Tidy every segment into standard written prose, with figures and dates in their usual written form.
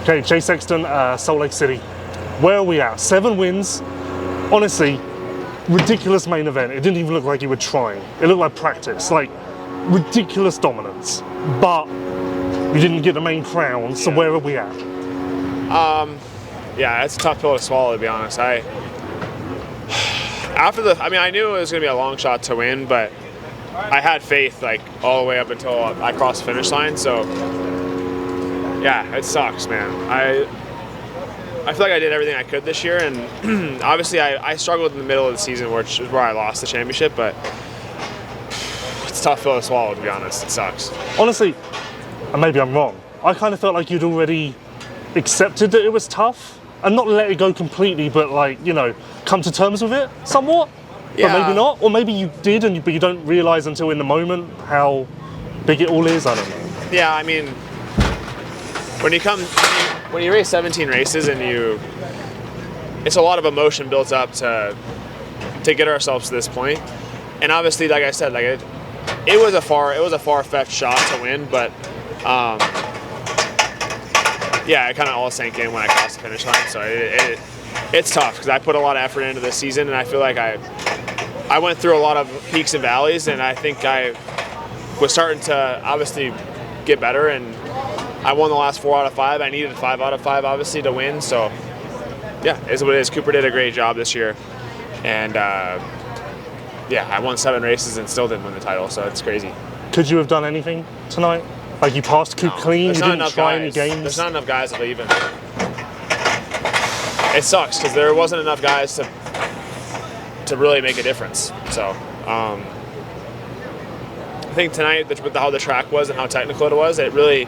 Okay, Jay Sexton, Salt Lake City. Where are we at? 7 wins. Honestly, ridiculous main event. It didn't even look like you were trying. It looked like practice. Like, ridiculous dominance. But you didn't get the main crown, so where are we at? Yeah, it's a tough pill to swallow, to be honest. I knew it was going to be a long shot to win, but I had faith, like, all the way up until I crossed the finish line, so yeah, it sucks, man. I feel like I did everything I could this year, and obviously I struggled in the middle of the season, which is where I lost the championship, but it's a tough pill to swallow, to be honest. It sucks. Honestly, and maybe I'm wrong, I kind of felt like you'd already accepted that it was tough, and not let it go completely, but like, you know, come to terms with it somewhat. Yeah. But maybe not, or maybe you did, but you don't realize until in the moment how big it all is. I don't know. Yeah, I mean, when you race 17 races and it's a lot of emotion built up to get ourselves to this point. And obviously, like I said, like it was a far-fetched shot to win, but yeah, it kind of all sank in when I crossed the finish line. So it's tough because I put a lot of effort into this season, and I feel like I went through a lot of peaks and valleys, and I think I was starting to obviously get better, and I won the last 4 out of 5. I needed 5 out of 5, obviously, to win. So yeah, it is what it is. Cooper did a great job this year, and yeah, I won 7 races and still didn't win the title, so it's crazy. Could you have done anything tonight? Like, you passed Coop clean, you didn't try any games? There's not enough guys to leave, and it sucks because there wasn't enough guys to really make a difference. So I think tonight, with how the track was and how technical it was, it really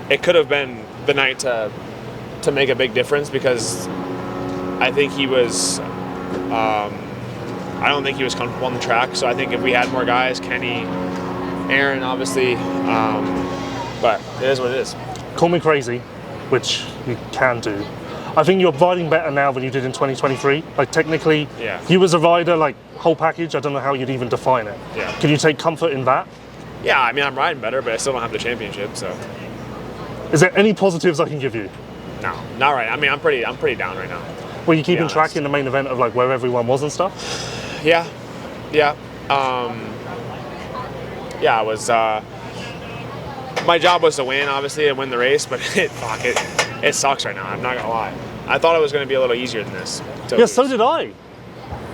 it could have been the night to make a big difference, because I think he was I don't think he was comfortable on the track. So I think if we had more guys, Kenny, Aaron, obviously, but it is what it is. Call me crazy, which you can do. I think you're riding better now than you did in 2023. Like, technically, yeah. You as a rider, like, whole package, I don't know how you'd even define it. Yeah. Can you take comfort in that? Yeah, I mean, I'm riding better, but I still don't have the championship, so. Is there any positives I can give you? No, not right. I mean, I'm pretty down right now. Were you keeping track in the main event of, like, where everyone was and stuff? Yeah. Yeah, I was, my job was to win, obviously, and win the race, but it sucks right now, I'm not gonna lie. I thought it was gonna be a little easier than this. Yeah, so did I.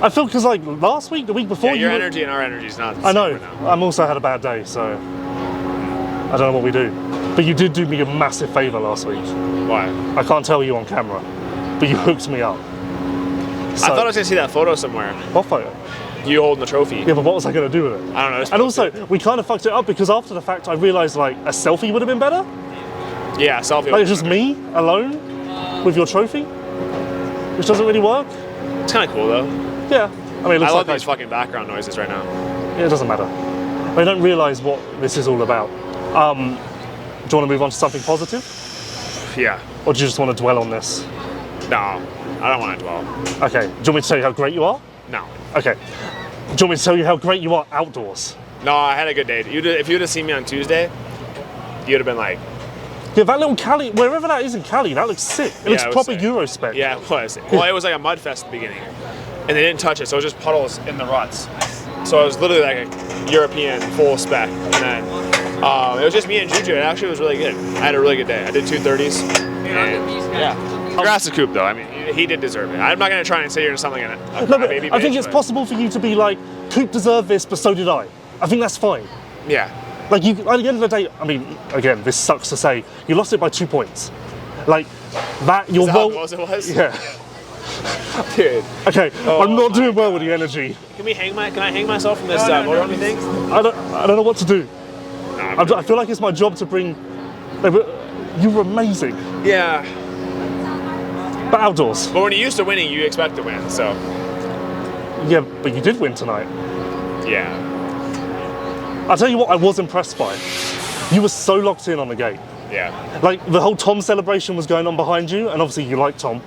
I feel, because like last week, the week before, yeah, your energy and our energy is not the I same know. right now. I'm also had a bad day, so I don't know what we do. But you did do me a massive favour last week. Why? I can't tell you on camera, but you hooked me up. So, I thought I was gonna see that photo somewhere. what photo? You holding the trophy. Yeah, but what was I going to do with it? I don't know. And also, we kind of fucked it up because after the fact, I realised like a selfie would have been better. Yeah, selfie. Like, it's just me alone with your trophy, which doesn't really work. It's kind of cool though. Yeah, I mean, it looks I love like these fucking background noises right now. Yeah, it doesn't matter. I don't realise what this is all about. Do you want to move on to something positive? Yeah. Or do you just want to dwell on this? No, I don't want to dwell. Okay, do you want me to tell you how great you are? No. Okay. Do you want me to tell you how great you are outdoors? No, I had a good day. If you'd have seen me on Tuesday, you'd have been like... Yeah, that little Cali, wherever that is in Cali, that looks sick. It looks proper Euro spec. Yeah, it was. Well, it was like a mud fest at the beginning. And they didn't touch it, so it was just puddles in the ruts. So it was literally like a European full spec. And then it was just me and Juju. It actually was really good. I had a really good day. I did 2:30s. And yeah. Congrats to Coop, though. I mean, he did deserve it. I'm not going to try and say you're something in it. I think it's possible for you to be like, Coop deserved this, but so did I. I think that's fine. Yeah. Like, you, at the end of the day, I mean, again, this sucks to say, you lost it by 2 points. Like, that, you're well... Is that how it was? Yeah. Dude. Okay, I'm not doing well with the energy. Can I hang myself from this motorhome thing? I don't know what to do. No, I feel like it's my job to bring... You were amazing. Yeah. But outdoors. But when you're used to winning, you expect to win, so... Yeah, but you did win tonight. Yeah. I'll tell you what I was impressed by. You were so locked in on the gate. Yeah. Like, the whole Tom celebration was going on behind you, and obviously you like Tom.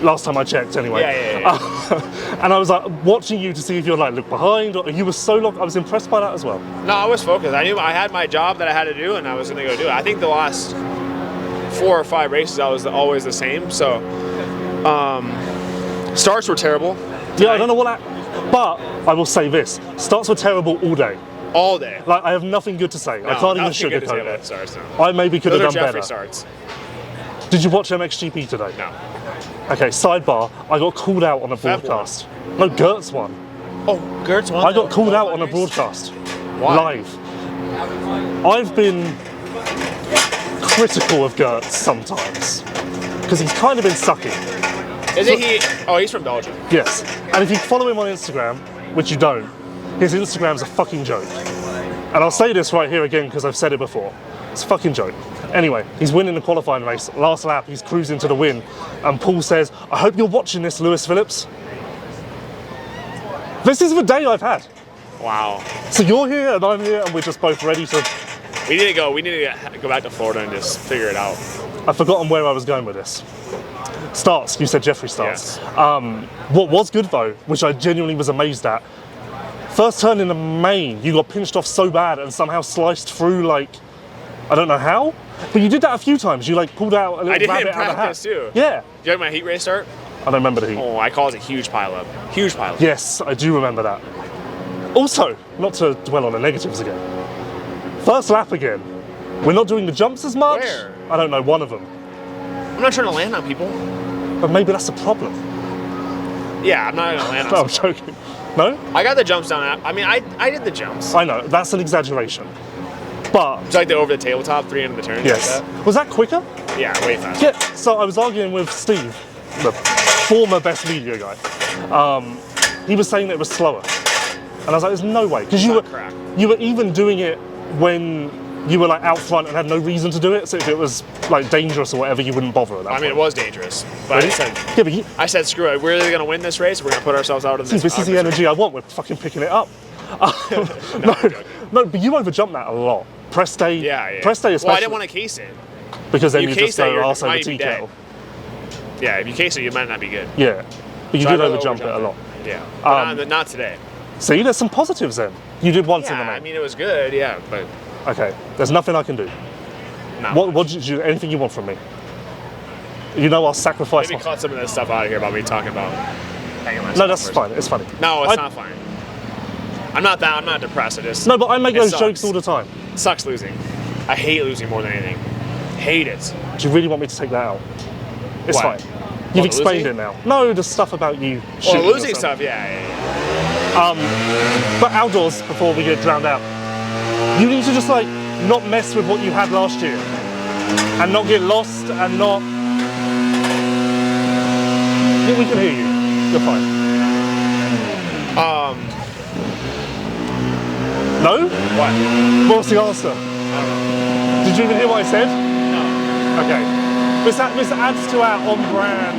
Last time I checked, anyway. Yeah. And I was like watching you to see if you'd like look behind, or you were so long. I was impressed by that as well. No, I was focused. I knew I had my job that I had to do, and I was going to go do it. I think the last 4 or 5 races, I was always the same. So, starts were terrible. Yeah, I don't know what that. But I will say this: starts were terrible all day. All day. Like, I have nothing good to say. I can't even sugarcoat it. Starts, no. I maybe could have done Jeffrey better. Starts. Did you watch MXGP today? No. Okay, sidebar. I got called out on a broadcast. No, Gertz won. Oh, Gertz won. I got called out on a broadcast. Why? Live. I've been critical of Gertz sometimes because he's kind of been sucky. Isn't he? Oh, he's from Belgium. Yes. And if you follow him on Instagram, which you don't, his Instagram's a fucking joke. And I'll say this right here again because I've said it before. It's a fucking joke. Anyway, he's winning the qualifying race. Last lap, he's cruising to the win. And Paul says, I hope you're watching this, Lewis Phillips. This is the day I've had. Wow. So you're here and I'm here and we're just both ready to... We need to go back to Florida and just figure it out. I've forgotten where I was going with this. Starts, you said Jeffrey Starts. Yes. What was good though, which I genuinely was amazed at, first turn in the main, you got pinched off so bad and somehow sliced through like, I don't know how, but you did that a few times. You like pulled out a little I did it rabbit in out of the hat. practice too. Yeah. Do you like my heat race start? I don't remember the heat. Oh, I call it a huge pileup. Huge pileup. Yes, I do remember that. Also, not to dwell on the negatives again, first lap again, we're not doing the jumps as much. Where? I don't know, one of them. I'm not trying to land on people. But maybe that's the problem. Yeah, I'm not going to land on No, I'm someone. joking. No? I got the jumps down. I mean, I did the jumps. I know, that's an exaggeration. But, It's like the over the tabletop, 3 into the turns. yes. Like Was that quicker? that. Yeah, way faster. Yeah, so I was arguing with Steve, the former best media guy. He was saying that it was slower. And I was like, there's no way. Because not crap. you were even doing it when you were like out front and had no reason to do it. So if it was like dangerous or whatever, you wouldn't bother at that I mean, point. it was dangerous. But Really? I said, Yeah, but I said, screw it. We're either going to win this race or we're going to put ourselves out of this. this is the energy I want. We're fucking picking it up. No, but you overjumped that a lot. Press day, Yeah. Press day especially. Well, I didn't want to case it. because then you you case just that, go you're- arse over might be tea dead. kettle. Yeah, if you case it, you might not be good. Yeah, but you So I did rather overjump it a lot. Yeah. But not today. See, there's some positives then. You did once in the Yeah, main. I mean, it was good, yeah, but Okay, there's nothing I can do. not What much. did you? Anything you want from me? You know, I'll sacrifice. Maybe cut some of this stuff out of here about me talking about hanging myself. No, that's first. fine. It's funny. No, it's I- not fine. I'm not depressed. I just No, but I make it those sucks. jokes all the time. It sucks losing. I hate losing more than anything. Hate it. Do you really want me to take that out? It's What? fine. You've What, explained losing? it now. No, the stuff about you. Well, shooting losing yourself. stuff, yeah. But outdoors, before we get drowned out, you need to just like not mess with what you had last year, and not get lost, and not. Yeah, we can hear you. You're fine. No? What? What was the answer? Did you even hear what I said? No. Okay. This adds to our on-brand.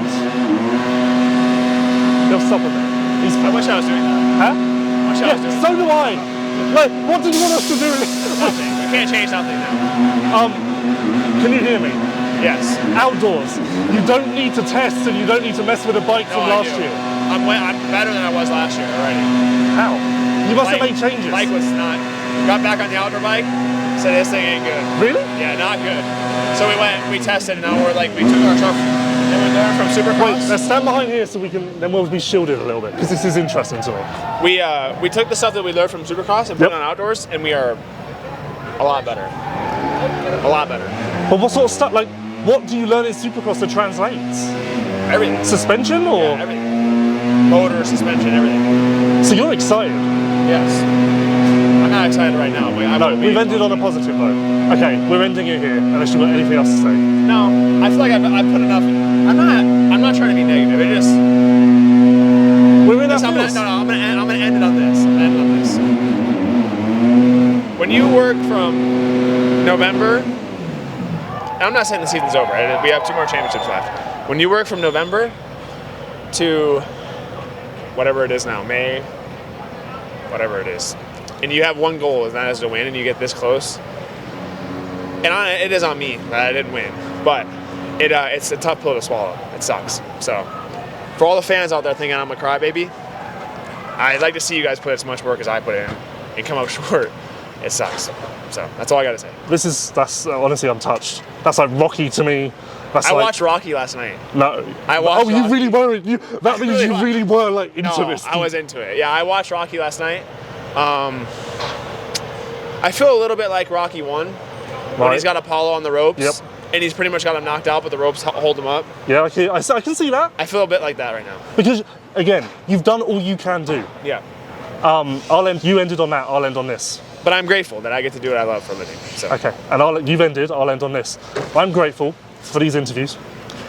They'll stop with it. I wish I was doing that. Huh? I wish I was doing Yeah, so do I. Like, what did you want us to do? nothing. We can't change something now. Can you hear me? Yes. Outdoors, you don't need to test and you don't need to mess with a bike No, from I last do. year. I'm better than I was last year already. How? You must have Bike- made changes. Bike was not. Got back on the outdoor bike. Said this thing ain't good. Really? Yeah, not good. So we tested, and now we took our stuff and we learned from Wait, Supercross. let's stand behind here so then we'll be shielded a little bit because this is interesting to me. We took the stuff that we learned from Supercross and put Yep. it on outdoors, and we are a lot better. A lot better. But what sort of stuff? Like, what do you learn in Supercross that translates? Everything. Suspension or? Yeah, everything. Motor, suspension, everything. So you're excited? Yes. I'm not excited right now, but I No, will be. we've ended on a positive note. Okay, we're ending it here unless you've got anything else to say. No, I feel like I've put enough. I'm not trying to be negative. It just. We're in our I'm gonna, course. no, I'm gonna end it on this. I'm gonna end it on this. When you work from November, and I'm not saying the season's over. Right? We have 2 more championships left. When you work from November to whatever it is now, May, whatever it is, and you have one goal, and that is to win, and you get this close. And it is on me that I didn't win, but it's a tough pill to swallow. It sucks. So for all the fans out there thinking I'm a crybaby, I'd like to see you guys put as much work as I put in and come up short. It sucks. So that's all I got to say. That's honestly, I'm touched. That's like Rocky to me. I watched Rocky last night. No. I watched Rocky. You really were. That means you really were like into this. I was into it. Yeah, I watched Rocky last night. I feel a little bit like Rocky 1 when he's got Apollo on the ropes. Yep. And he's pretty much got him knocked out, but the ropes hold him up. Yeah, okay, I can see that. I feel a bit like that right now. Because, again, you've done all you can do. Yeah. You ended on that, I'll end on this. But I'm grateful that I get to do what I love for a living. So. Okay, and you've ended, I'll end on this. I'm grateful for these interviews.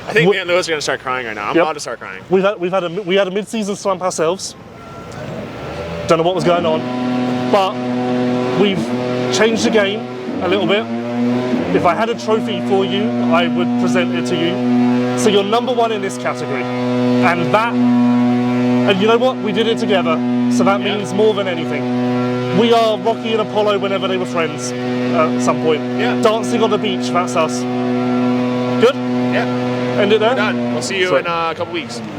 I think me and Lewis are going to start crying right now. I'm about to start crying. We had a mid-season slump ourselves. Don't know what was going on. But we've changed the game a little bit. If I had a trophy for you, I would present it to you. So you're number 1 in this category. And you know what? We did it together. So that means more than anything. We are Rocky and Apollo whenever they were friends at some point. Yeah. Dancing on the beach, that's us. Good? Yeah. End it there? We're done. We'll see you in a couple weeks.